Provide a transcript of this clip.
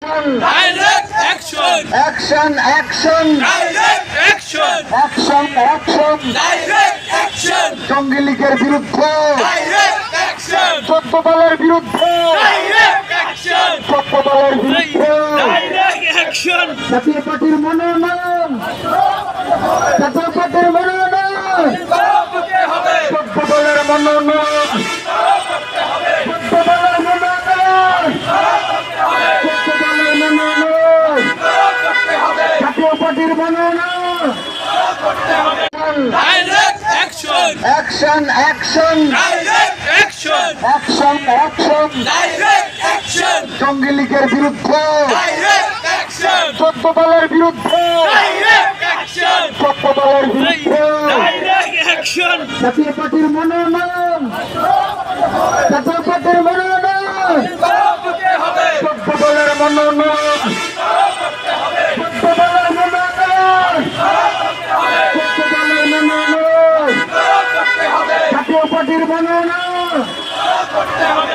Direct action. Action, action. Direct action. Action, action. Direct action. জঙ্গি লীগের বিরুদ্ধে, Direct action. 14 দলের বিরুদ্ধে, Direct action. 14 দলের বিরুদ্ধে Direct action. জাতীয় পার্টির মনোনয়ন, জাতীয় পার্টির মনোনয়ন, করতে হবে। 14 দলের মনোনয়ন, 14 দলের মনোনয়ন, 14 দলের মনোনয়ন, জাতীয় পার্টির মনোনয়ন। Direct action. Action, action. Direct action. Action, action. Direct action. জঙ্গি লীগের বিরুদ্ধে, Direct action. 14 দলের বিরুদ্ধে, Direct action. 14 দলের বিরুদ্ধে Direct action. জাতীয় পার্টির মনোনয়ন, জাতীয় পার্টির মনোনয়ন, করতে হবে। 14 দলের মনোনয়ন, 14 দলের মনোনয়ন, 14 দলের মনোনয়ন, জাতীয় পার্টির মনোনয়ন।